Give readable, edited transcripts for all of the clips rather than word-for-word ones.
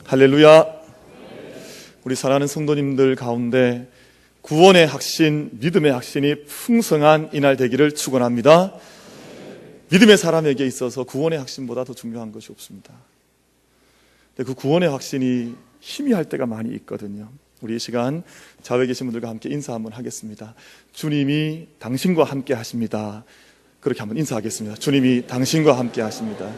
할렐루야. 우리 사랑하는 성도님들 가운데 구원의 확신, 믿음의 확신이 풍성한 이날 되기를 축원합니다. 믿음의 사람에게 있어서 구원의 확신보다 더 중요한 것이 없습니다. 근데 그 구원의 확신이 희미할 때가 많이 있거든요. 우리 이 시간 좌우에 계신 분들과 함께 인사 한번 하겠습니다. 주님이 당신과 함께 하십니다. 그렇게 한번 인사하겠습니다. 주님이 당신과 함께 하십니다.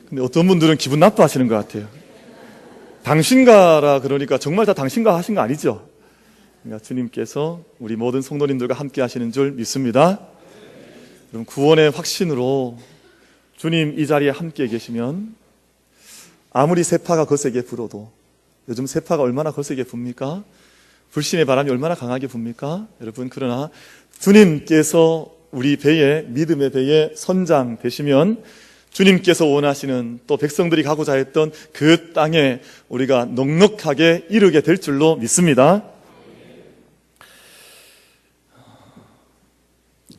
근데 어떤 분들은 기분 나빠하시는 것 같아요. 당신과라 그러니까 정말 다 당신과 하신 거 아니죠? 그러니까 주님께서 우리 모든 성도님들과 함께 하시는 줄 믿습니다. 그럼 구원의 확신으로 주님 이 자리에 함께 계시면 아무리 세파가 거세게 불어도, 요즘 세파가 얼마나 거세게 붑니까? 불신의 바람이 얼마나 강하게 붑니까? 여러분, 그러나 주님께서 우리 배에, 믿음의 배에 선장 되시면 주님께서 원하시는, 또 백성들이 가고자 했던 그 땅에 우리가 넉넉하게 이르게 될 줄로 믿습니다.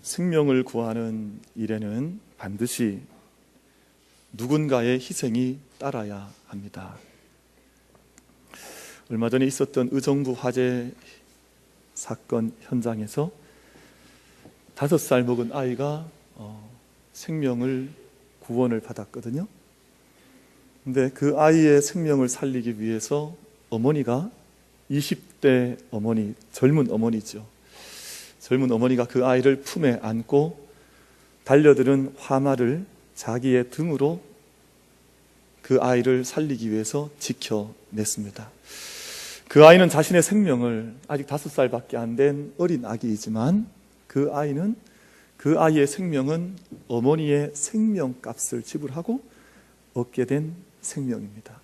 생명을 구하는 일에는 반드시 누군가의 희생이 따라야 합니다. 얼마 전에 있었던 의정부 화재 사건 현장에서 5살 먹은 아이가 생명을 구원을 받았거든요. 근데 그 아이의 생명을 살리기 위해서 어머니가 20대 어머니, 젊은 어머니죠. 젊은 어머니가 그 아이를 품에 안고 달려드는 화마를 자기의 등으로 그 아이를 살리기 위해서 지켜냈습니다. 그 아이는 자신의 생명을, 아직 5살밖에 안 된 어린 아기이지만 그 아이의 생명은 어머니의 생명값을 지불하고 얻게 된 생명입니다.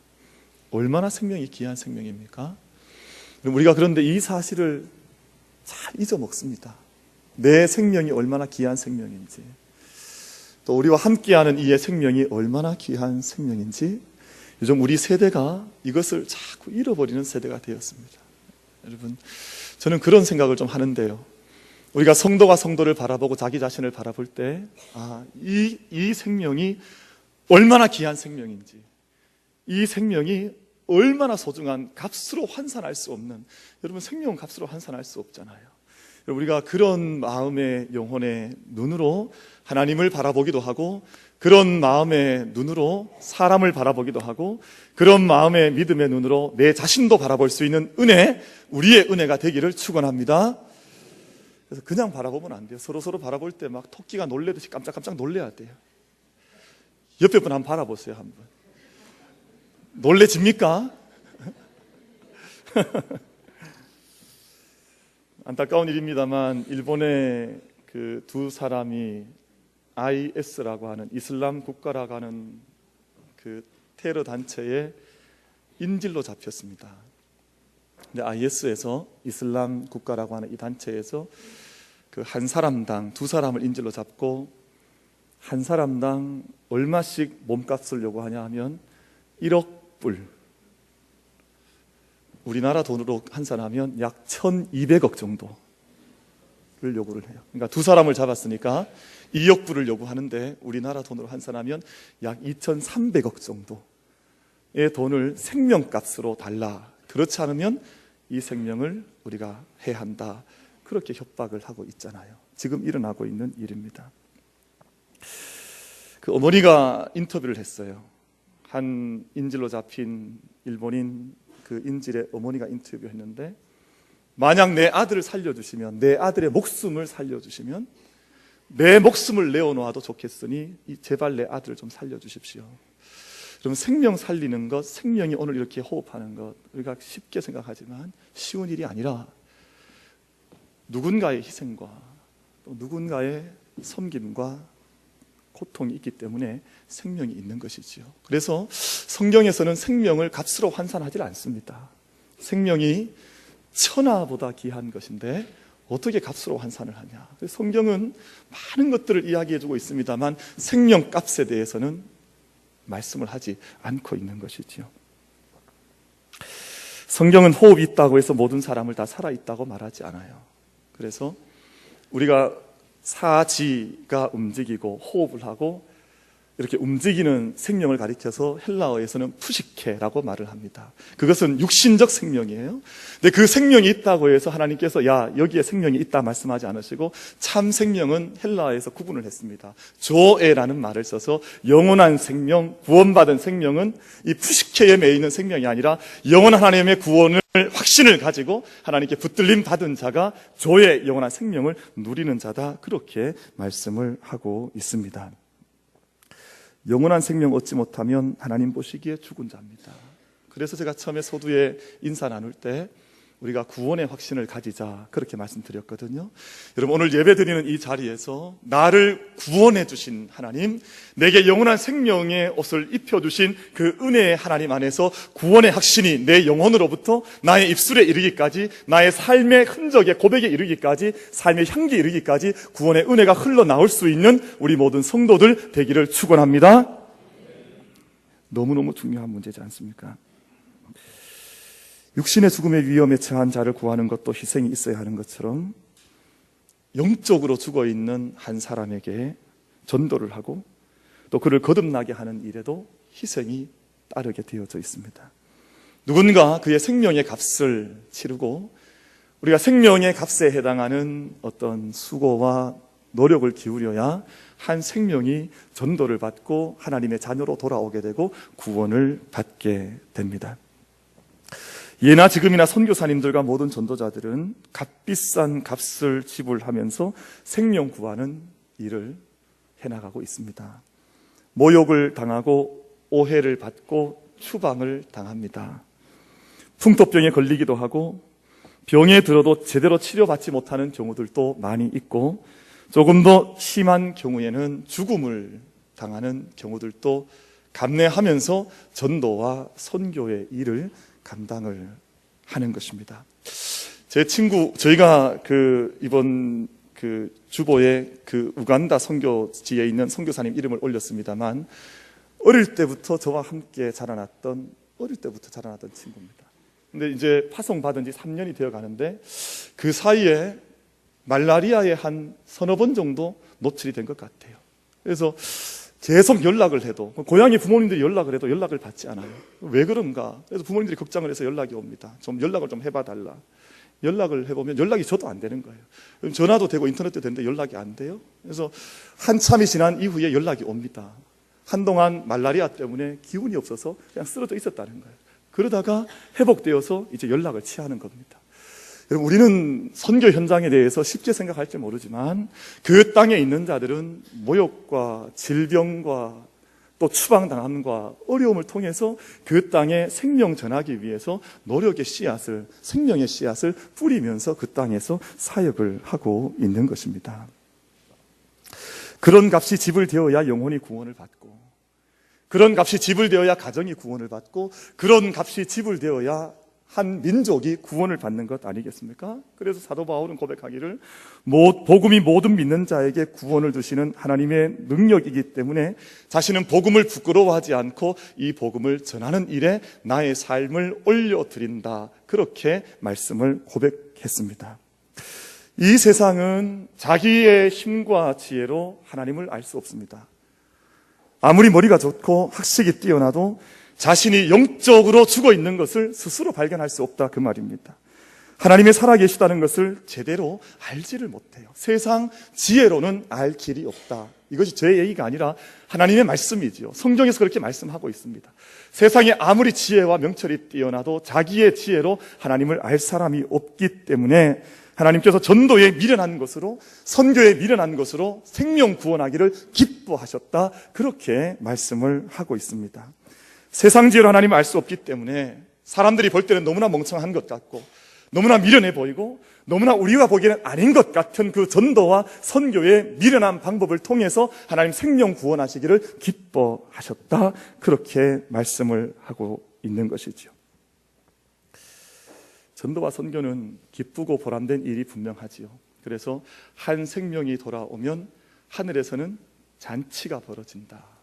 얼마나 생명이 귀한 생명입니까? 우리가 그런데 이 사실을 잘 잊어먹습니다. 내 생명이 얼마나 귀한 생명인지, 또 우리와 함께하는 이의 생명이 얼마나 귀한 생명인지, 요즘 우리 세대가 이것을 자꾸 잃어버리는 세대가 되었습니다. 여러분, 저는 그런 생각을 좀 하는데요. 우리가 성도가 성도를 바라보고 자기 자신을 바라볼 때, 이 생명이 얼마나 귀한 생명인지, 이 생명이 얼마나 소중한, 값으로 환산할 수 없는, 여러분, 생명은 값으로 환산할 수 없잖아요. 우리가 그런 마음의, 영혼의 눈으로 하나님을 바라보기도 하고, 그런 마음의 눈으로 사람을 바라보기도 하고, 그런 마음의 믿음의 눈으로 내 자신도 바라볼 수 있는 은혜, 우리의 은혜가 되기를 축원합니다. 그래서 그냥 바라보면 안 돼요. 서로 바라볼 때 막 토끼가 놀래듯이 깜짝깜짝 놀래야 돼요. 옆에 분 한번 바라보세요. 한번 놀래집니까? 안타까운 일입니다만 일본의 그 두 사람이 IS라고 하는, 이슬람 국가라고 하는 그 테러 단체의 인질로 잡혔습니다. 근데 IS에서, 이슬람 국가라고 하는 이 단체에서 그 한 사람당 2사람을 인질로 잡고 한 사람당 얼마씩 몸값을 요구하냐 하면 1억 불, 우리나라 돈으로 환산하면 약 1200억 정도를 요구를 해요. 그러니까 2사람을 잡았으니까 2억 불을 요구하는데 우리나라 돈으로 환산하면 약 2300억 정도의 돈을 생명값으로 달라, 그렇지 않으면 이 생명을 우리가 해한다, 그렇게 협박을 하고 있잖아요. 지금 일어나고 있는 일입니다. 그 어머니가 인터뷰를 했어요. 한 인질로 잡힌 일본인 그 인질의 어머니가 인터뷰했는데, 만약 내 아들을 살려주시면, 내 아들의 목숨을 살려주시면 내 목숨을 내어놓아도 좋겠으니 제발 내 아들을 좀 살려주십시오. 그럼 생명 살리는 것, 생명이 오늘 이렇게 호흡하는 것, 우리가 쉽게 생각하지만 쉬운 일이 아니라 누군가의 희생과 또 누군가의 섬김과 고통이 있기 때문에 생명이 있는 것이지요. 그래서 성경에서는 생명을 값으로 환산하지 않습니다. 생명이 천하보다 귀한 것인데 어떻게 값으로 환산을 하냐. 성경은 많은 것들을 이야기해주고 있습니다만 생명값에 대해서는 말씀을 하지 않고 있는 것이지요. 성경은 호흡이 있다고 해서 모든 사람을 다 살아있다고 말하지 않아요. 그래서 우리가 사지가 움직이고 호흡을 하고 이렇게 움직이는 생명을 가리켜서 헬라어에서는 푸시케라고 말을 합니다. 그것은 육신적 생명이에요. 근데 그 생명이 있다고 해서 하나님께서 야 여기에 생명이 있다 말씀하지 않으시고 참 생명은 헬라어에서 구분을 했습니다. 조에라는 말을 써서 영원한 생명, 구원받은 생명은 이 푸시케에 매이는 생명이 아니라 영원한 하나님의 구원을 확신을 가지고 하나님께 붙들림 받은 자가 조의 영원한 생명을 누리는 자다, 그렇게 말씀을 하고 있습니다. 영원한 생명 얻지 못하면 하나님 보시기에 죽은 자입니다. 그래서 제가 처음에 소두에 인사 나눌 때 우리가 구원의 확신을 가지자 그렇게 말씀드렸거든요. 여러분, 오늘 예배드리는 이 자리에서 나를 구원해 주신 하나님, 내게 영원한 생명의 옷을 입혀주신 그 은혜의 하나님 안에서 구원의 확신이 내 영혼으로부터 나의 입술에 이르기까지, 나의 삶의 흔적에 고백에 이르기까지, 삶의 향기에 이르기까지 구원의 은혜가 흘러나올 수 있는 우리 모든 성도들 되기를 축원합니다. 너무너무 중요한 문제지 않습니까? 육신의 죽음의 위험에 처한 자를 구하는 것도 희생이 있어야 하는 것처럼 영적으로 죽어있는 한 사람에게 전도를 하고 또 그를 거듭나게 하는 일에도 희생이 따르게 되어져 있습니다. 누군가 그의 생명의 값을 치르고 우리가 생명의 값에 해당하는 어떤 수고와 노력을 기울여야 한 생명이 전도를 받고 하나님의 자녀로 돌아오게 되고 구원을 받게 됩니다. 예나 지금이나 선교사님들과 모든 전도자들은 값비싼 값을 지불하면서 생명 구하는 일을 해나가고 있습니다. 모욕을 당하고 오해를 받고 추방을 당합니다. 풍토병에 걸리기도 하고 병에 들어도 제대로 치료받지 못하는 경우들도 많이 있고 조금 더 심한 경우에는 죽음을 당하는 경우들도 감내하면서 전도와 선교의 일을 감당을 하는 것입니다. 제 친구, 저희가 이번 주보에 우간다 선교지에 있는 선교사님 이름을 올렸습니다만 어릴 때부터 저와 함께 자라났던 친구입니다. 근데 이제 파송받은 지 3년이 되어 가는데 그 사이에 말라리아에 한 서너 번 정도 노출이 된 것 같아요. 그래서 계속 연락을 해도, 고향의 부모님들이 연락을 해도 연락을 받지 않아요. 왜 그런가? 그래서 부모님들이 걱정을 해서 연락이 옵니다. 좀 연락을 좀 해봐달라. 연락을 해보면 연락이 저도 안 되는 거예요. 전화도 되고 인터넷도 되는데 연락이 안 돼요. 그래서 한참이 지난 이후에 연락이 옵니다. 한동안 말라리아 때문에 기운이 없어서 그냥 쓰러져 있었다는 거예요. 그러다가 회복되어서 이제 연락을 취하는 겁니다. 여러분, 우리는 선교 현장에 대해서 쉽게 생각할지 모르지만 그 땅에 있는 자들은 모욕과 질병과 또 추방당함과 어려움을 통해서 그 땅에 생명 전하기 위해서 노력의 씨앗을, 생명의 씨앗을 뿌리면서 그 땅에서 사역을 하고 있는 것입니다. 그런 값이 지불되어야 영혼이 구원을 받고, 그런 값이 지불되어야 가정이 구원을 받고, 그런 값이 지불되어야 한 민족이 구원을 받는 것 아니겠습니까? 그래서 사도 바울은 고백하기를 복음이 모든 믿는 자에게 구원을 주시는 하나님의 능력이기 때문에 자신은 복음을 부끄러워하지 않고 이 복음을 전하는 일에 나의 삶을 올려드린다, 그렇게 말씀을 고백했습니다. 이 세상은 자기의 힘과 지혜로 하나님을 알 수 없습니다. 아무리 머리가 좋고 학식이 뛰어나도 자신이 영적으로 죽어 있는 것을 스스로 발견할 수 없다, 그 말입니다. 하나님이 살아계시다는 것을 제대로 알지를 못해요. 세상 지혜로는 알 길이 없다. 이것이 제 얘기가 아니라 하나님의 말씀이지요. 성경에서 그렇게 말씀하고 있습니다. 세상에 아무리 지혜와 명철이 뛰어나도 자기의 지혜로 하나님을 알 사람이 없기 때문에 하나님께서 전도에 미련한 것으로, 선교에 미련한 것으로 생명 구원하기를 기뻐하셨다, 그렇게 말씀을 하고 있습니다. 세상 지혜로 하나님을 알 수 없기 때문에 사람들이 볼 때는 너무나 멍청한 것 같고 너무나 미련해 보이고 너무나 우리가 보기에는 아닌 것 같은 그 전도와 선교의 미련한 방법을 통해서 하나님 생명 구원하시기를 기뻐하셨다, 그렇게 말씀을 하고 있는 것이죠. 전도와 선교는 기쁘고 보람된 일이 분명하지요. 그래서 한 생명이 돌아오면 하늘에서는 잔치가 벌어진다.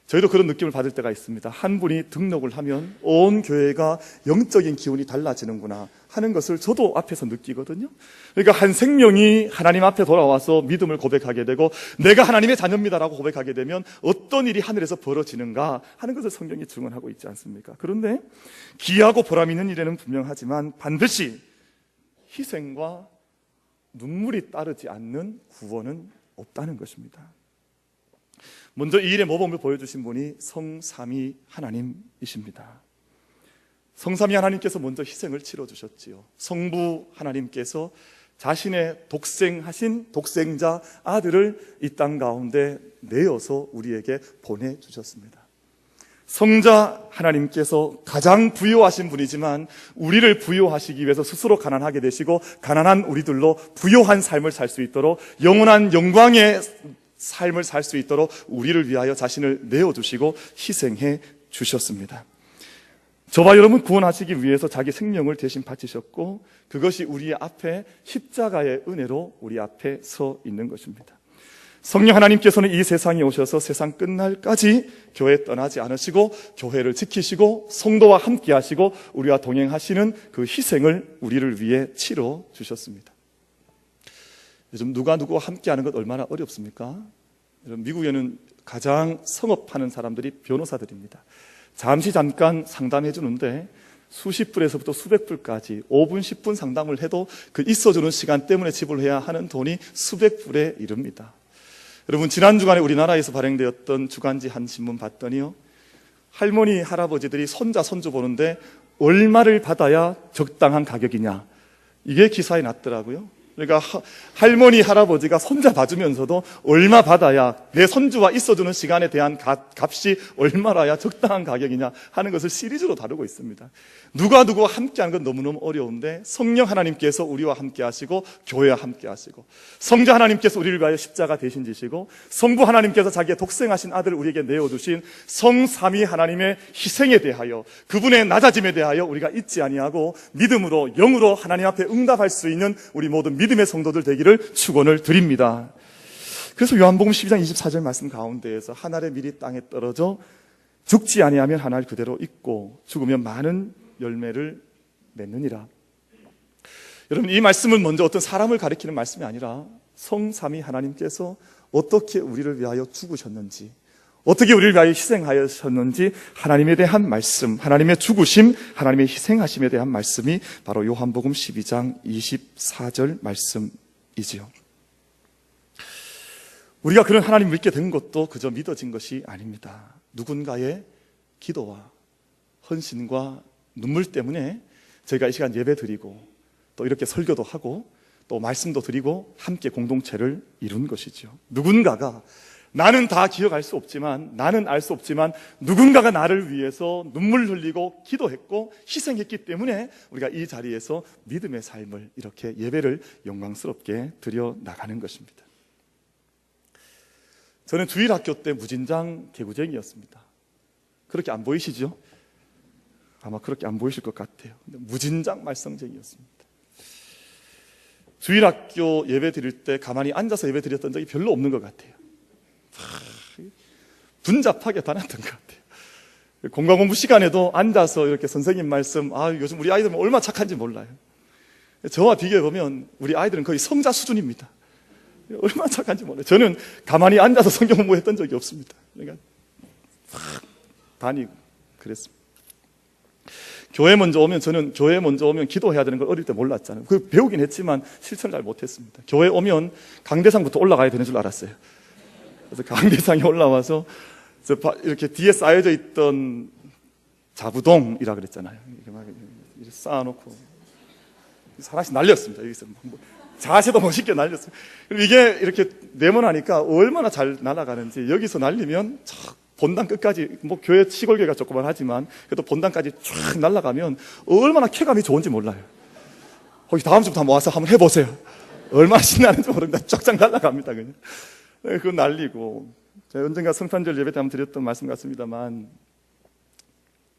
저희도 그런 느낌을 받을 때가 있습니다. 한 분이 등록을 하면 온 교회가 영적인 기운이 달라지는구나 하는 것을 저도 앞에서 느끼거든요. 그러니까 한 생명이 하나님 앞에 돌아와서 믿음을 고백하게 되고 내가 하나님의 자녀입니다라고 고백하게 되면 어떤 일이 하늘에서 벌어지는가 하는 것을 성경이 증언하고 있지 않습니까? 그런데 귀하고 보람 있는 일에는 분명하지만 반드시 희생과 눈물이 따르지 않는 구원은 없다는 것입니다. 먼저 이 일의 모범을 보여주신 분이 성삼위 하나님이십니다. 성삼위 하나님께서 먼저 희생을 치러주셨지요. 성부 하나님께서 자신의 독생하신 독생자 아들을 이 땅 가운데 내어서 우리에게 보내주셨습니다. 성자 하나님께서 가장 부요하신 분이지만 우리를 부요하시기 위해서 스스로 가난하게 되시고 가난한 우리들로 부요한 삶을 살 수 있도록 영원한 영광의 삶을 살 수 있도록 우리를 위하여 자신을 내어주시고 희생해 주셨습니다. 저와 여러분 구원하시기 위해서 자기 생명을 대신 바치셨고 그것이 우리 앞에 십자가의 은혜로 우리 앞에 서 있는 것입니다. 성령 하나님께서는 이 세상에 오셔서 세상 끝날까지 교회 떠나지 않으시고 교회를 지키시고 성도와 함께 하시고 우리와 동행하시는 그 희생을 우리를 위해 치러 주셨습니다. 요즘 누가 누구와 함께하는 것 얼마나 어렵습니까? 여러분, 미국에는 가장 성업하는 사람들이 변호사들입니다. 잠깐 상담해 주는데 수십 불에서부터 수백 불까지 5분, 10분 상담을 해도 그 있어주는 시간 때문에 지불해야 하는 돈이 수백 불에 이릅니다. 여러분, 지난 주간에 우리나라에서 발행되었던 주간지 한 신문 봤더니요, 할머니, 할아버지들이 손자, 손주 보는데 얼마를 받아야 적당한 가격이냐, 이게 기사에 났더라고요. 그러니까 할머니, 할아버지가 손자 봐주면서도 얼마 받아야 내 손주와 있어주는 시간에 대한 값이 얼마라야 적당한 가격이냐 하는 것을 시리즈로 다루고 있습니다. 누가 누구와 함께하는 건 너무너무 어려운데 성령 하나님께서 우리와 함께 하시고 교회와 함께 하시고 성자 하나님께서 우리를 위하여 십자가 대신 지시고 성부 하나님께서 자기의 독생하신 아들을 우리에게 내어주신 성삼위 하나님의 희생에 대하여 그분의 낮아짐에 대하여 우리가 잊지 아니하고 믿음으로 영으로 하나님 앞에 응답할 수 있는 우리 모든 믿음의 성도들 되기를 축원을 드립니다. 그래서 요한복음 12장 24절 말씀 가운데에서 한 알의 밀이 땅에 떨어져 죽지 아니하면 한 알 그대로 있고 죽으면 많은 열매를 맺느니라. 여러분, 이 말씀은 먼저 어떤 사람을 가리키는 말씀이 아니라 성삼위 하나님께서 어떻게 우리를 위하여 죽으셨는지, 어떻게 우리를 위하여 희생하셨는지 하나님에 대한 말씀, 하나님의 죽으심, 하나님의 희생하심에 대한 말씀이 바로 요한복음 12장 24절 말씀이지요. 우리가 그런 하나님을 믿게 된 것도 그저 믿어진 것이 아닙니다. 누군가의 기도와 헌신과 눈물 때문에 저희가 이 시간 예배 드리고 또 이렇게 설교도 하고 또 말씀도 드리고 함께 공동체를 이룬 것이죠. 누군가가 나는 다 기억할 수 없지만, 나는 알 수 없지만 누군가가 나를 위해서 눈물 흘리고 기도했고 희생했기 때문에 우리가 이 자리에서 믿음의 삶을 이렇게 예배를 영광스럽게 드려 나가는 것입니다. 저는 주일학교 때 무진장 개구쟁이였습니다. 그렇게 안 보이시죠? 아마 그렇게 안 보이실 것 같아요. 무진장 말썽쟁이였습니다. 주일학교 예배 드릴 때 가만히 앉아서 예배 드렸던 적이 별로 없는 것 같아요. 분잡하게 다녔던 것 같아요. 공강 공부 시간에도 앉아서 이렇게 선생님 말씀, 요즘 우리 아이들은 얼마나 착한지 몰라요. 저와 비교해보면 우리 아이들은 거의 성자 수준입니다. 얼마나 착한지 몰라요. 저는 가만히 앉아서 성경 공부했던 적이 없습니다. 그러니까 다니고 그랬습니다. 저는 교회 먼저 오면 기도해야 되는 걸 어릴 때 몰랐잖아요. 그 배우긴 했지만 실천을 잘 못했습니다. 교회 오면 강대상부터 올라가야 되는 줄 알았어요. 그래서 강대상에 올라와서 이렇게 뒤에 쌓여져 있던 자부동이라 그랬잖아요. 이렇게 쌓아놓고 하나씩 날렸습니다. 여기서 자세도 멋있게 날렸어요. 그리고 이게 이렇게 네모나니까 얼마나 잘 날아가는지 여기서 날리면 본당 끝까지, 교회 시골교회가 조그만 하지만 그래도 본당까지 쫙 날아가면 얼마나 쾌감이 좋은지 몰라요. 거기 다음 주부터 한번 와서 한번 해보세요. 얼마나 신나는지 모릅니다. 쫙쫙 날아갑니다. 그냥 그거 날리고, 제가 언젠가 성탄절 예배 때 한번 드렸던 말씀 같습니다만,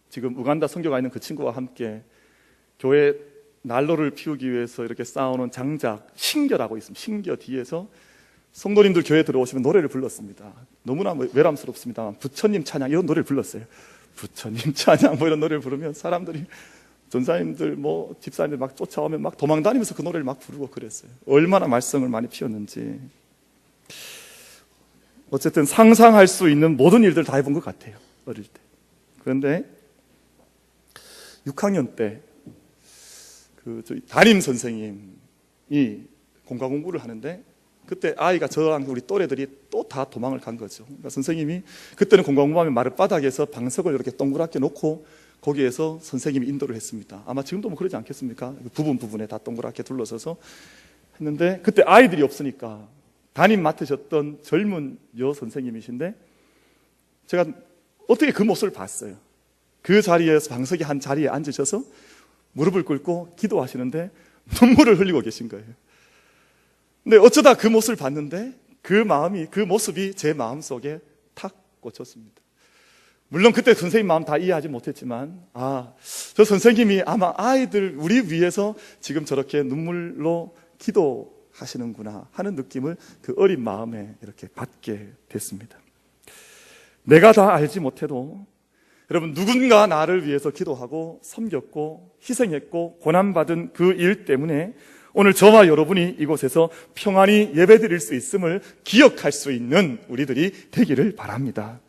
지금 우간다 선교가 있는 그 친구와 함께 교회 난로를 피우기 위해서 이렇게 쌓아오는 장작, 신겨라고 있습니다. 신겨 뒤에서 성도님들 교회 들어오시면 노래를 불렀습니다. 너무나 외람스럽습니다만 부처님 찬양 이런 노래를 불렀어요. 부처님 찬양 이런 노래를 부르면 사람들이 전사님들 집사님들 막 쫓아오면 막 도망다니면서 그 노래를 막 부르고 그랬어요. 얼마나 말썽을 많이 피웠는지. 어쨌든 상상할 수 있는 모든 일들 다 해본 것 같아요, 어릴 때. 그런데 6학년 때 저희 담임 선생님이 공과 공부를 하는데 그때 아이가 저랑 우리 또래들이 또 다 도망을 간 거죠. 그러니까 선생님이 그때는 공과 공부하면 마룻바닥에서 방석을 이렇게 동그랗게 놓고 거기에서 선생님이 인도를 했습니다. 아마 지금도 그러지 않겠습니까? 부분에 다 동그랗게 둘러서서 했는데 그때 아이들이 없으니까 담임 맡으셨던 젊은 여 선생님이신데 제가 어떻게 그 모습을 봤어요. 그 자리에서 방석이 한 자리에 앉으셔서 무릎을 꿇고 기도하시는데 눈물을 흘리고 계신 거예요. 근데 어쩌다 그 모습을 봤는데 그 모습이 제 마음속에 탁 꽂혔습니다. 물론 그때 선생님 마음 다 이해하지 못했지만 저 선생님이 아마 아이들 우리 위해서 지금 저렇게 눈물로 기도하시는구나 하는 느낌을 그 어린 마음에 이렇게 받게 됐습니다. 내가 다 알지 못해도 여러분 누군가 나를 위해서 기도하고 섬겼고 희생했고 고난받은 그 일 때문에 오늘 저와 여러분이 이곳에서 평안히 예배드릴 수 있음을 기억할 수 있는 우리들이 되기를 바랍니다.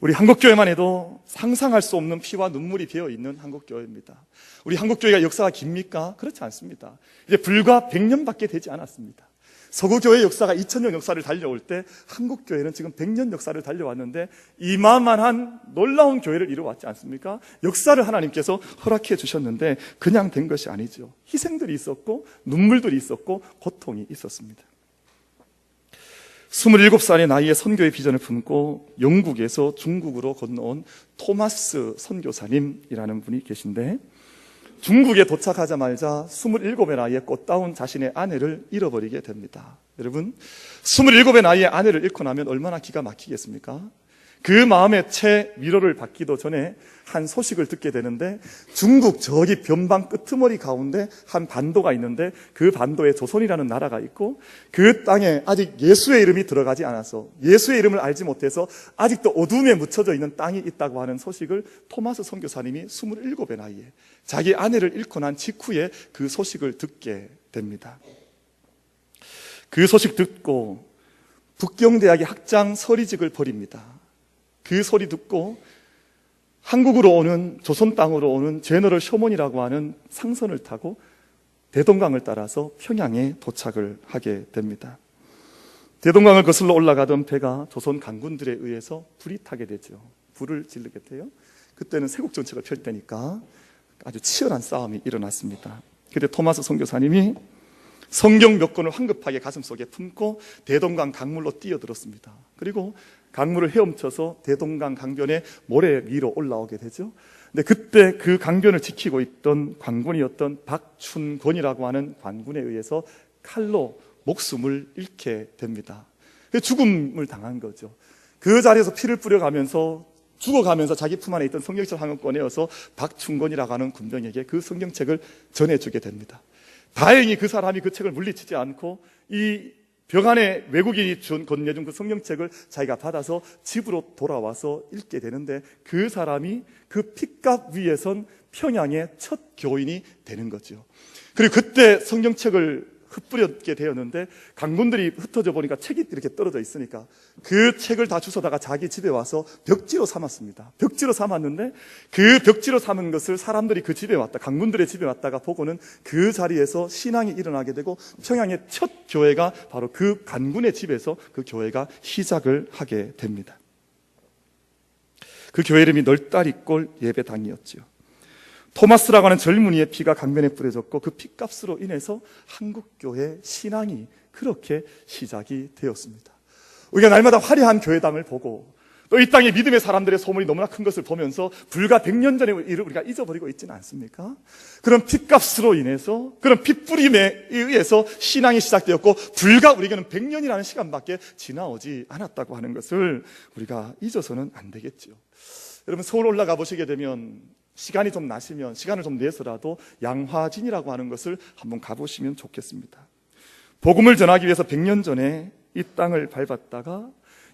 우리 한국교회만 해도 상상할 수 없는 피와 눈물이 배어있는 한국교회입니다. 우리 한국교회가 역사가 깁니까? 그렇지 않습니다. 이제 불과 100년밖에 되지 않았습니다. 서구교회 역사가 2000년 역사를 달려올 때 한국교회는 지금 100년 역사를 달려왔는데 이만한 놀라운 교회를 이루어왔지 않습니까? 역사를 하나님께서 허락해 주셨는데 그냥 된 것이 아니죠. 희생들이 있었고 눈물들이 있었고 고통이 있었습니다. 27살의 나이에 선교의 비전을 품고 영국에서 중국으로 건너온 토마스 선교사님이라는 분이 계신데 중국에 도착하자마자 27의 나이에 꽃다운 자신의 아내를 잃어버리게 됩니다. 여러분 27의 나이에 아내를 잃고 나면 얼마나 기가 막히겠습니까? 그 마음에 채 위로를 받기도 전에 한 소식을 듣게 되는데 중국 저기 변방 끄트머리 가운데 한 반도가 있는데 그 반도에 조선이라는 나라가 있고 그 땅에 아직 예수의 이름이 들어가지 않아서 예수의 이름을 알지 못해서 아직도 어둠에 묻혀져 있는 땅이 있다고 하는 소식을 토마스 선교사님이 27의 나이에 자기 아내를 잃고 난 직후에 그 소식을 듣게 됩니다. 그 소식 듣고 북경대학의 학장 서리직을 버립니다. 그 소리 듣고 한국으로 오는 조선 땅으로 오는 제너럴 쇼먼이라고 하는 상선을 타고 대동강을 따라서 평양에 도착을 하게 됩니다. 대동강을 거슬러 올라가던 배가 조선 강군들에 의해서 불이 타게 되죠. 불을 지르게 돼요. 그때는 세국정책을 펼 때니까 아주 치열한 싸움이 일어났습니다. 그때 토마스 선교사님이 성경 몇 권을 황급하게 가슴속에 품고 대동강 강물로 뛰어들었습니다. 그리고 강물을 헤엄쳐서 대동강 강변에 모래 위로 올라오게 되죠. 근데 그때 그 강변을 지키고 있던 관군이었던 박춘권이라고 하는 관군에 의해서 칼로 목숨을 잃게 됩니다. 죽음을 당한 거죠. 그 자리에서 피를 뿌려가면서 죽어가면서 자기 품 안에 있던 성경책 한 권 꺼내어서 박춘권이라고 하는 군병에게 그 성경책을 전해주게 됩니다. 다행히 그 사람이 그 책을 물리치지 않고 이 벽 안에 외국인이 건네준 그 성경책을 자기가 받아서 집으로 돌아와서 읽게 되는데 그 사람이 그 핏값 위에선 평양의 첫 교인이 되는 거죠. 그리고 그때 성경책을 흩뿌렸게 되었는데 강군들이 흩어져 보니까 책이 이렇게 떨어져 있으니까 그 책을 다 주워다가 자기 집에 와서 벽지로 삼았습니다. 벽지로 삼았는데 그 벽지로 삼은 것을 사람들이 그 집에 왔다 강군들의 집에 왔다가 보고는 그 자리에서 신앙이 일어나게 되고 평양의 첫 교회가 바로 그 간군의 집에서 그 교회가 시작을 하게 됩니다. 그 교회 이름이 널다리골 예배당이었죠. 토마스라고 하는 젊은이의 피가 강변에 뿌려졌고 그 피값으로 인해서 한국교회 신앙이 그렇게 시작이 되었습니다. 우리가 날마다 화려한 교회당을 보고 또 이 땅의 믿음의 사람들의 소문이 너무나 큰 것을 보면서 불과 100년 전의 일을 우리가 잊어버리고 있지는 않습니까? 그런 피값으로 인해서 그런 핏뿌림에 의해서 신앙이 시작되었고 불과 우리에게는 100년이라는 시간밖에 지나오지 않았다고 하는 것을 우리가 잊어서는 안 되겠죠. 여러분 서울 올라가 보시게 되면 시간이 좀 나시면 시간을 좀 내서라도 양화진이라고 하는 것을 한번 가보시면 좋겠습니다. 복음을 전하기 위해서 100년 전에 이 땅을 밟았다가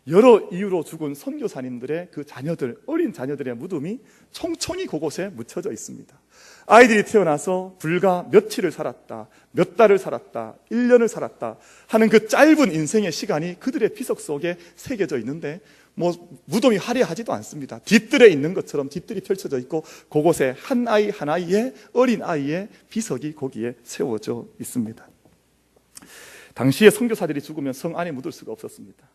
여러 이유로 죽은 선교사님들의 그 자녀들, 어린 자녀들의 무덤이 총총히 그곳에 묻혀져 있습니다. 아이들이 태어나서 불과 며칠을 살았다, 몇 달을 살았다, 1년을 살았다 하는 그 짧은 인생의 시간이 그들의 비석 속에 새겨져 있는데 무덤이 화려하지도 않습니다. 뒷뜰에 있는 것처럼 뒷뜰이 펼쳐져 있고 그곳에 한 아이 한 아이의 어린 아이의 비석이 거기에 세워져 있습니다. 당시에 선교사들이 죽으면 성 안에 묻을 수가 없었습니다.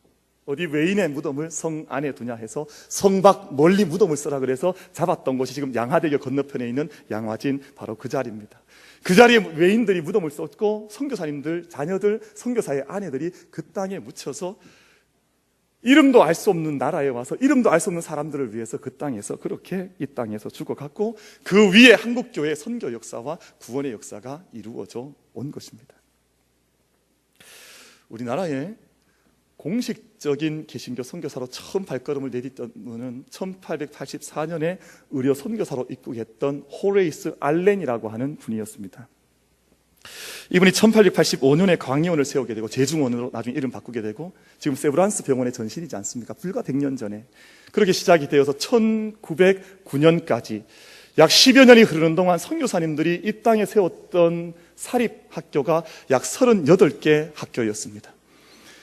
어디 외인의 무덤을 성 안에 두냐 해서 성 밖 멀리 무덤을 쓰라 그래서 잡았던 곳이 지금 양화대교 건너편에 있는 양화진 바로 그 자리입니다. 그 자리에 외인들이 무덤을 썼고 선교사님들, 자녀들, 선교사의 아내들이 그 땅에 묻혀서 이름도 알 수 없는 나라에 와서 이름도 알 수 없는 사람들을 위해서 그 땅에서 그렇게 이 땅에서 죽어갔고 그 위에 한국교회의 선교 역사와 구원의 역사가 이루어져 온 것입니다. 우리나라에 공식적인 개신교 선교사로 처음 발걸음을 내딛던 분은 1884년에 의료 선교사로 입국했던 호레이스 알렌이라고 하는 분이었습니다. 이분이 1885년에 광의원을 세우게 되고 제중원으로 나중에 이름 바꾸게 되고 지금 세브란스 병원의 전신이지 않습니까? 불과 100년 전에 그렇게 시작이 되어서 1909년까지 약 10여 년이 흐르는 동안 선교사님들이 이 땅에 세웠던 사립학교가 약 38개 학교였습니다.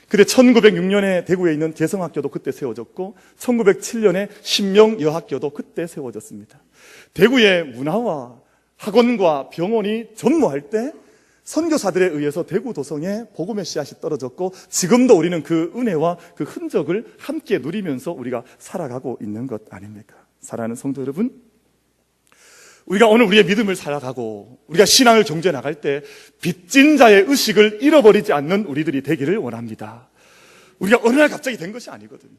근데 1906년에 대구에 있는 개성학교도 그때 세워졌고 1907년에 신명여학교도 그때 세워졌습니다. 대구의 문화와 학원과 병원이 전무할 때 선교사들에 의해서 대구 도성에 복음의 씨앗이 떨어졌고 지금도 우리는 그 은혜와 그 흔적을 함께 누리면서 우리가 살아가고 있는 것 아닙니까? 사랑하는 성도 여러분, 우리가 오늘 우리의 믿음을 살아가고 우리가 신앙을 경주해 나갈 때 빚진 자의 의식을 잃어버리지 않는 우리들이 되기를 원합니다. 우리가 어느 날 갑자기 된 것이 아니거든요.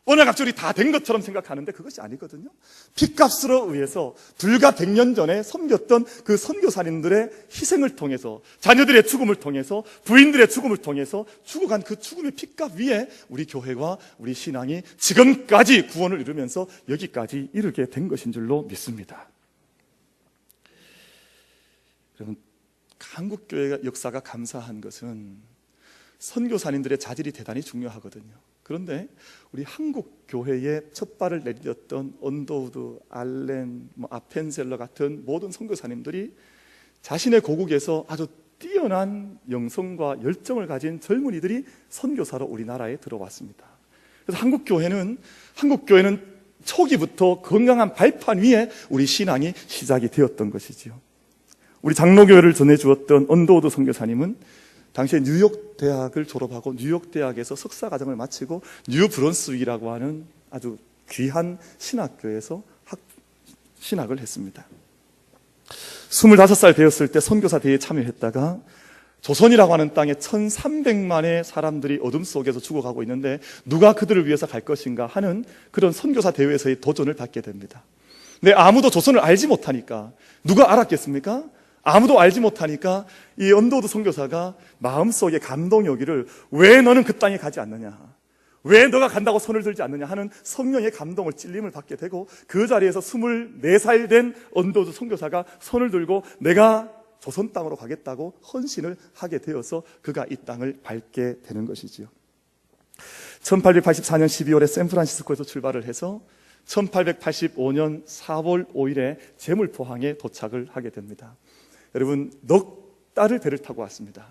어느 날 갑자기 다 된 것처럼 생각하는데 그것이 아니거든요. 핏값으로 의해서 불과 100년 전에 섬겼던 그 선교사님들의 희생을 통해서 자녀들의 죽음을 통해서 부인들의 죽음을 통해서 죽어간 그 죽음의 핏값 위에 우리 교회와 우리 신앙이 지금까지 구원을 이루면서 여기까지 이르게 된 것인 줄로 믿습니다. 여러분, 한국교회 역사가 감사한 것은 선교사님들의 자질이 대단히 중요하거든요. 그런데 우리 한국교회에 첫 발을 내딛었던 언더우드, 알렌, 아펜셀러 같은 모든 선교사님들이 자신의 고국에서 아주 뛰어난 영성과 열정을 가진 젊은이들이 선교사로 우리나라에 들어왔습니다. 그래서 한국교회는 초기부터 건강한 발판 위에 우리 신앙이 시작이 되었던 것이지요. 우리 장로교회를 전해주었던 언더우드 선교사님은 당시에 뉴욕 대학을 졸업하고 뉴욕 대학에서 석사 과정을 마치고 뉴 브론스윅이라고 하는 아주 귀한 신학교에서 신학을 했습니다. 25살 되었을 때 선교사 대회에 참여했다가 조선이라고 하는 땅에 1300만의 사람들이 어둠 속에서 죽어가고 있는데 누가 그들을 위해서 갈 것인가 하는 그런 선교사 대회에서의 도전을 받게 됩니다. 근데 아무도 조선을 알지 못하니까 누가 알았겠습니까? 아무도 알지 못하니까 이 언더우드 선교사가 마음속에 감동이 오기를 왜 너는 그 땅에 가지 않느냐, 왜 너가 간다고 손을 들지 않느냐 하는 성령의 감동을 찔림을 받게 되고 그 자리에서 24살 된 언더우드 선교사가 손을 들고 내가 조선 땅으로 가겠다고 헌신을 하게 되어서 그가 이 땅을 밟게 되는 것이지요. 1884년 12월에 샌프란시스코에서 출발을 해서 1885년 4월 5일에 제물포항에 도착을 하게 됩니다. 여러분, 넉 달을 배를 타고 왔습니다.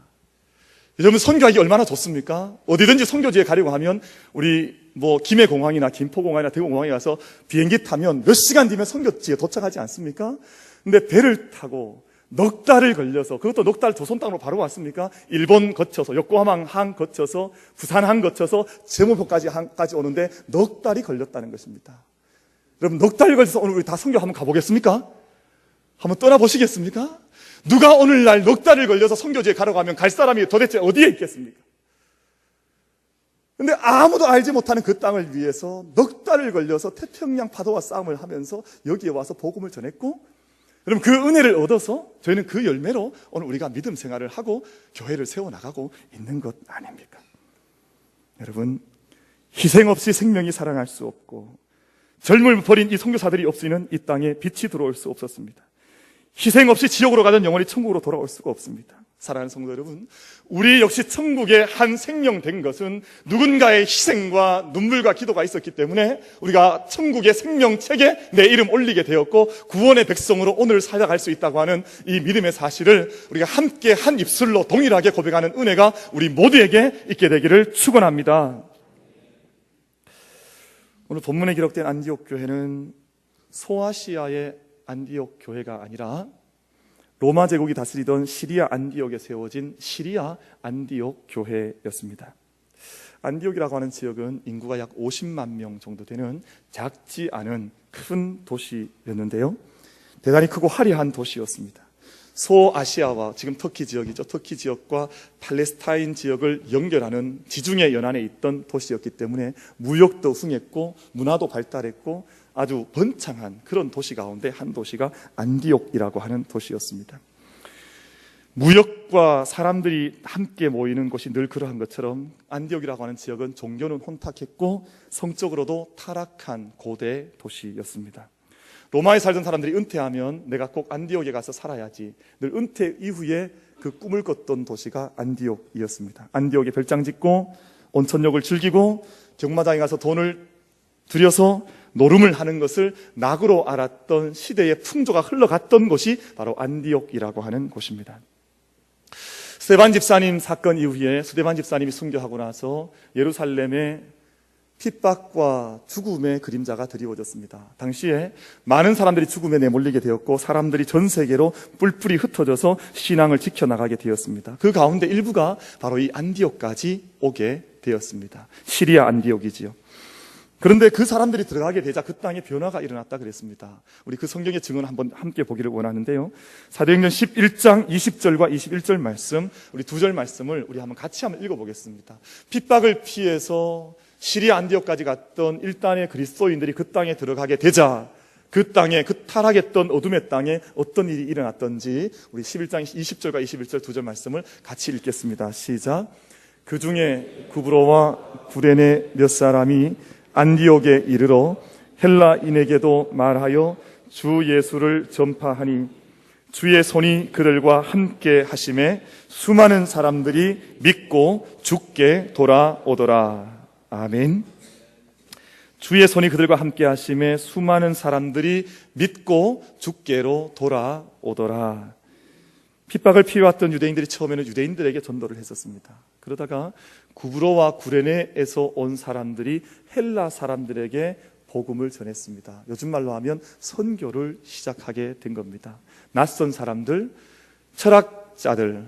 여러분, 선교하기 얼마나 좋습니까? 어디든지 선교지에 가려고 하면 우리 김해공항이나 김포공항이나 대구공항에 가서 비행기 타면 몇 시간 뒤면 선교지에 도착하지 않습니까? 근데 배를 타고 넉 달을 걸려서, 그것도 넉 달 조선 땅으로 바로 왔습니까? 일본 거쳐서 요코하마항 거쳐서 부산항 거쳐서 제물포까지 오는데 넉 달이 걸렸다는 것입니다. 여러분, 넉 달이 걸려서 오늘 우리 다 선교 한번 가보겠습니까? 한번 떠나보시겠습니까? 누가 오늘날 넉 달을 걸려서 선교지에 가려고 하면 갈 사람이 도대체 어디에 있겠습니까? 근데 아무도 알지 못하는 그 땅을 위해서 넉 달을 걸려서 태평양 파도와 싸움을 하면서 여기에 와서 복음을 전했고, 여러분, 그 은혜를 얻어서 저희는 그 열매로 오늘 우리가 믿음 생활을 하고 교회를 세워나가고 있는 것 아닙니까? 여러분, 희생 없이 생명이 살아날 수 없고 젊음을 버린 이 선교사들이 없이는 이 땅에 빛이 들어올 수 없었습니다. 희생 없이 지옥으로 가던 영혼이 천국으로 돌아올 수가 없습니다. 사랑하는 성도 여러분, 우리 역시 천국의 한 생명 된 것은 누군가의 희생과 눈물과 기도가 있었기 때문에 우리가 천국의 생명책에 내 이름 올리게 되었고 구원의 백성으로 오늘 살아갈 수 있다고 하는 이 믿음의 사실을 우리가 함께 한 입술로 동일하게 고백하는 은혜가 우리 모두에게 있게 되기를 축원합니다. 오늘 본문에 기록된 안디옥 교회는 소아시아의 안디옥 교회가 아니라 로마 제국이 다스리던 시리아 안디옥에 세워진 시리아 안디옥 교회였습니다. 안디옥이라고 하는 지역은 인구가 약 50만 명 정도 되는 작지 않은 큰 도시였는데요, 대단히 크고 화려한 도시였습니다. 소아시아와 지금 터키 지역이죠, 터키 지역과 팔레스타인 지역을 연결하는 지중해 연안에 있던 도시였기 때문에 무역도 흥했고 문화도 발달했고 아주 번창한 그런 도시 가운데 한 도시가 안디옥이라고 하는 도시였습니다. 무역과 사람들이 함께 모이는 곳이 늘 그러한 것처럼 안디옥이라고 하는 지역은 종교는 혼탁했고 성적으로도 타락한 고대 도시였습니다. 로마에 살던 사람들이 은퇴하면 내가 꼭 안디옥에 가서 살아야지, 늘 은퇴 이후에 그 꿈을 꿨던 도시가 안디옥이었습니다. 안디옥에 별장 짓고 온천욕을 즐기고 경마장에 가서 돈을 들여서 노름을 하는 것을 낙으로 알았던 시대의 풍조가 흘러갔던 곳이 바로 안디옥이라고 하는 곳입니다. 스데반 집사님 사건 이후에 스데반 집사님이 순교하고 나서 예루살렘에 핍박과 죽음의 그림자가 드리워졌습니다. 당시에 많은 사람들이 죽음에 내몰리게 되었고 사람들이 전 세계로 뿔뿔이 흩어져서 신앙을 지켜나가게 되었습니다. 그 가운데 일부가 바로 이 안디옥까지 오게 되었습니다. 시리아 안디옥이지요. 그런데 그 사람들이 들어가게 되자 그 땅에 변화가 일어났다 그랬습니다. 우리 그 성경의 증언 한번 함께 보기를 원하는데요, 사도행전 11장 20절과 21절 말씀, 우리 두 절 말씀을 우리 한번 같이 한번 읽어보겠습니다. 핍박을 피해서 시리아 안디옥까지 갔던 일단의 그리스도인들이 그 땅에 들어가게 되자 그 땅에, 그 타락했던 어둠의 땅에 어떤 일이 일어났던지 우리 11장 20절과 21절 두 절 말씀을 같이 읽겠습니다. 시작. 그 중에 구브로와 구레네 몇 사람이 안디옥에 이르러 헬라인에게도 말하여 주 예수를 전파하니 주의 손이 그들과 함께 하심에 수많은 사람들이 믿고 주께 돌아오더라. 아멘. 주의 손이 그들과 함께 하심에 수많은 사람들이 믿고 주께로 돌아오더라. 핍박을 피해왔던 유대인들이 처음에는 유대인들에게 전도를 했었습니다. 그러다가 구브로와 구레네에서 온 사람들이 헬라 사람들에게 복음을 전했습니다. 요즘 말로 하면 선교를 시작하게 된 겁니다. 낯선 사람들, 철학자들,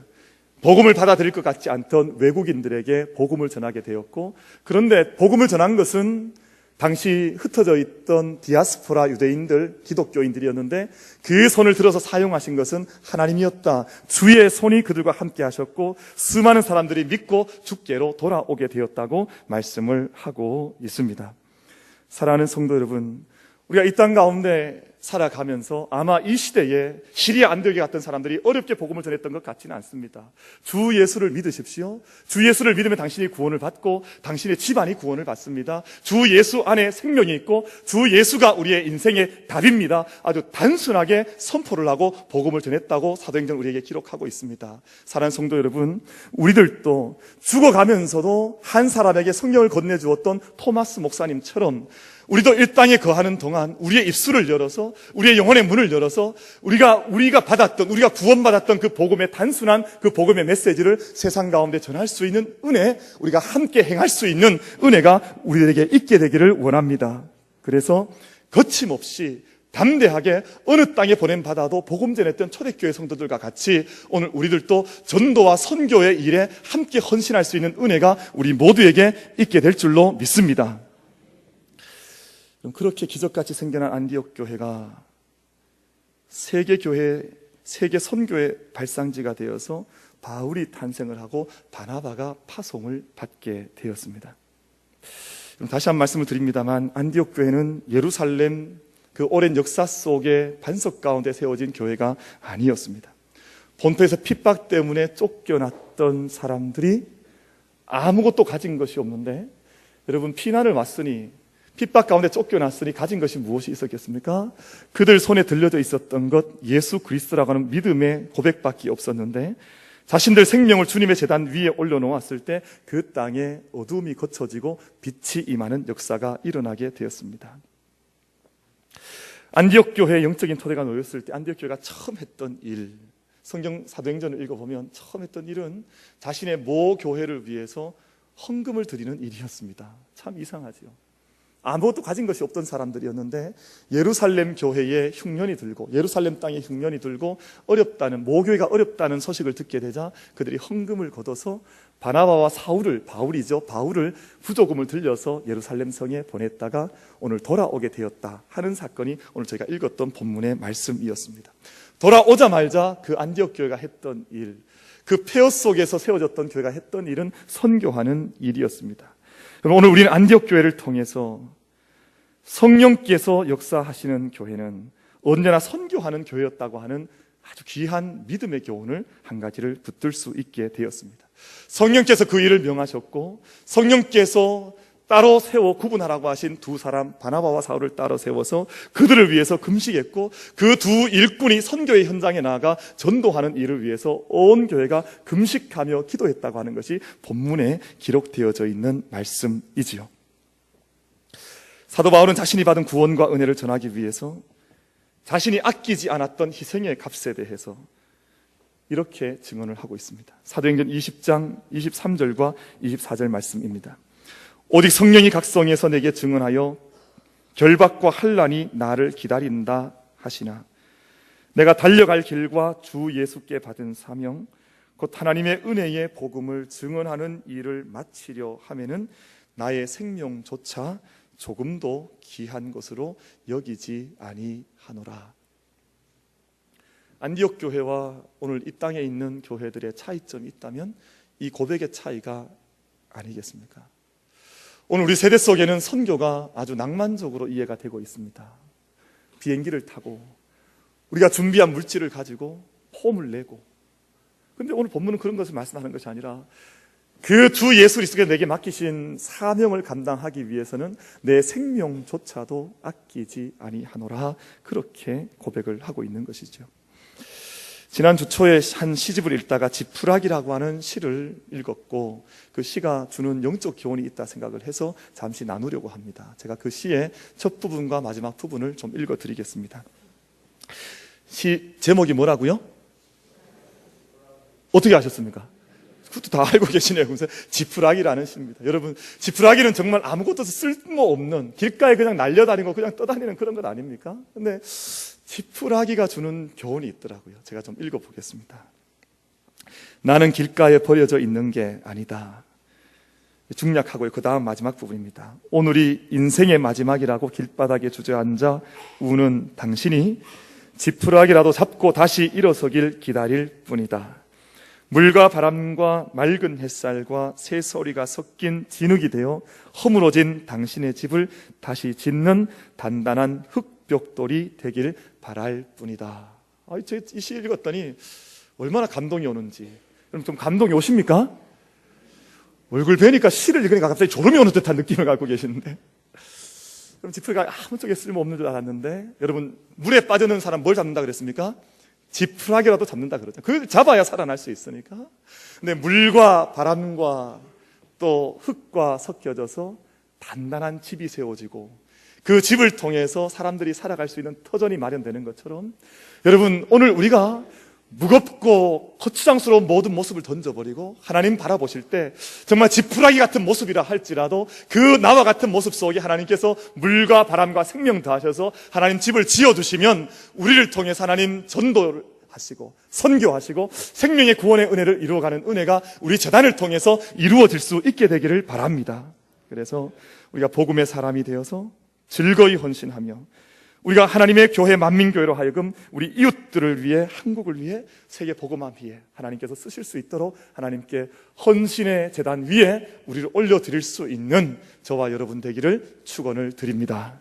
복음을 받아들일 것 같지 않던 외국인들에게 복음을 전하게 되었고, 그런데 복음을 전한 것은 당시 흩어져 있던 디아스포라 유대인들, 기독교인들이었는데 그 손을 들어서 사용하신 것은 하나님이었다. 주의 손이 그들과 함께 하셨고 수많은 사람들이 믿고 주께로 돌아오게 되었다고 말씀을 하고 있습니다. 사랑하는 성도 여러분, 우리가 이 땅 가운데 살아가면서 아마 이 시대에 시리아 안디옥에 갔던 사람들이 어렵게 복음을 전했던 것 같지는 않습니다. 주 예수를 믿으십시오. 주 예수를 믿으면 당신이 구원을 받고 당신의 집안이 구원을 받습니다. 주 예수 안에 생명이 있고 주 예수가 우리의 인생의 답입니다. 아주 단순하게 선포를 하고 복음을 전했다고 사도행전 우리에게 기록하고 있습니다. 사랑하는 성도 여러분, 우리들도 죽어가면서도 한 사람에게 성경을 건네주었던 토마스 목사님처럼 우리도 이 땅에 거하는 동안 우리의 입술을 열어서 우리의 영혼의 문을 열어서 우리가 받았던, 우리가 구원받았던 그 복음의 단순한 그 복음의 메시지를 세상 가운데 전할 수 있는 은혜, 우리가 함께 행할 수 있는 은혜가 우리들에게 있게 되기를 원합니다. 그래서 거침없이 담대하게 어느 땅에 보냄받아도 복음 전했던 초대교회 성도들과 같이 오늘 우리들도 전도와 선교의 일에 함께 헌신할 수 있는 은혜가 우리 모두에게 있게 될 줄로 믿습니다. 그렇게 기적같이 생겨난 안디옥 교회가 세계 선교의 발상지가 되어서 바울이 탄생을 하고 바나바가 파송을 받게 되었습니다. 다시 한 말씀을 드립니다만 안디옥 교회는 예루살렘 그 오랜 역사 속의 반석 가운데 세워진 교회가 아니었습니다. 본토에서 핍박 때문에 쫓겨났던 사람들이 아무것도 가진 것이 없는데, 여러분, 피난을 왔으니 핍박 가운데 쫓겨났으니 가진 것이 무엇이 있었겠습니까? 그들 손에 들려져 있었던 것 예수 그리스도라고 하는 믿음의 고백밖에 없었는데, 자신들 생명을 주님의 제단 위에 올려놓았을 때 그 땅에 어두움이 거쳐지고 빛이 임하는 역사가 일어나게 되었습니다. 안디옥 교회의 영적인 토대가 놓였을 때 안디옥 교회가 처음 했던 일, 성경 사도행전을 읽어보면 처음 했던 일은 자신의 모 교회를 위해서 헌금을 드리는 일이었습니다. 참 이상하죠. 아무것도 가진 것이 없던 사람들이었는데 예루살렘 교회에 흉년이 들고 예루살렘 땅에 흉년이 들고 어렵다는, 모교회가 어렵다는 소식을 듣게 되자 그들이 헌금을 걷어서 바나바와 바울을 부조금을 들려서 예루살렘 성에 보냈다가 오늘 돌아오게 되었다 하는 사건이 오늘 저희가 읽었던 본문의 말씀이었습니다. 돌아오자마자 그 안디옥 교회가 했던 일, 그 폐허 속에서 세워졌던 교회가 했던 일은 선교하는 일이었습니다. 오늘 우리는 안디옥 교회를 통해서 성령께서 역사하시는 교회는 언제나 선교하는 교회였다고 하는 아주 귀한 믿음의 교훈을 한 가지를 붙들 수 있게 되었습니다. 성령께서 그 일을 명하셨고 성령께서 따로 세워 구분하라고 하신 두 사람 바나바와 사울을 따로 세워서 그들을 위해서 금식했고 그 두 일꾼이 선교의 현장에 나아가 전도하는 일을 위해서 온 교회가 금식하며 기도했다고 하는 것이 본문에 기록되어져 있는 말씀이지요. 사도 바울은 자신이 받은 구원과 은혜를 전하기 위해서 자신이 아끼지 않았던 희생의 값에 대해서 이렇게 증언을 하고 있습니다. 사도행전 20장 23절과 24절 말씀입니다. 오직 성령이 각성해서 내게 증언하여 결박과 환난이 나를 기다린다 하시나 내가 달려갈 길과 주 예수께 받은 사명 곧 하나님의 은혜의 복음을 증언하는 일을 마치려 하면은 나의 생명조차 조금도 귀한 것으로 여기지 아니하노라. 안디옥 교회와 오늘 이 땅에 있는 교회들의 차이점이 있다면 이 고백의 차이가 아니겠습니까? 오늘 우리 세대 속에는 선교가 아주 낭만적으로 이해가 되고 있습니다. 비행기를 타고 우리가 준비한 물질을 가지고 폼을 내고, 근데 오늘 본문은 그런 것을 말씀하는 것이 아니라 그 주 예수 그리스도가 내게 맡기신 사명을 감당하기 위해서는 내 생명조차도 아끼지 아니하노라, 그렇게 고백을 하고 있는 것이죠. 지난 주 초에 한 시집을 읽다가 지푸라기라고 하는 시를 읽었고 그 시가 주는 영적 교훈이 있다 생각을 해서 잠시 나누려고 합니다. 제가 그 시의 첫 부분과 마지막 부분을 좀 읽어드리겠습니다. 시 제목이 뭐라고요? 어떻게 아셨습니까? 그것도 다 알고 계시네요. 그래서 지푸라기라는 시입니다. 여러분, 지푸라기는 정말 아무것도 쓸모없는, 길가에 그냥 날려다니고 그냥 떠다니는 그런 것 아닙니까? 근데 지푸라기가 주는 교훈이 있더라고요. 제가 좀 읽어보겠습니다. 나는 길가에 버려져 있는 게 아니다. 중략하고요. 그 다음 마지막 부분입니다. 오늘이 인생의 마지막이라고 길바닥에 주저앉아 우는 당신이 지푸라기라도 잡고 다시 일어서길 기다릴 뿐이다. 물과 바람과 맑은 햇살과 새소리가 섞인 진흙이 되어 허물어진 당신의 집을 다시 짓는 단단한 흙벽돌이 되길 바랄 뿐이다. 이 시 읽었더니 얼마나 감동이 오는지. 여러분 좀 감동이 오십니까? 얼굴 뵈니까 시를 읽으니까 갑자기 졸음이 오는 듯한 느낌을 갖고 계시는데, 그럼 지푸라기가 아무 쪽에 쓸모없는 줄 알았는데, 여러분 물에 빠져는 사람 뭘 잡는다 그랬습니까? 지푸라기라도 잡는다 그러죠. 그걸 잡아야 살아날 수 있으니까. 근데 물과 바람과 또 흙과 섞여져서 단단한 집이 세워지고 그 집을 통해서 사람들이 살아갈 수 있는 터전이 마련되는 것처럼, 여러분 오늘 우리가 무겁고 거추장스러운 모든 모습을 던져버리고 하나님 바라보실 때 정말 지푸라기 같은 모습이라 할지라도 그 나와 같은 모습 속에 하나님께서 물과 바람과 생명 더하셔서 하나님 집을 지어주시면 우리를 통해서 하나님 전도를 하시고 선교하시고 생명의 구원의 은혜를 이루어가는 은혜가 우리 재단을 통해서 이루어질 수 있게 되기를 바랍니다. 그래서 우리가 복음의 사람이 되어서 즐거이 헌신하며 우리가 하나님의 교회 만민교회로 하여금 우리 이웃들을 위해, 한국을 위해, 세계 복음화 위해 하나님께서 쓰실 수 있도록 하나님께 헌신의 제단 위에 우리를 올려드릴 수 있는 저와 여러분 되기를 축원을 드립니다.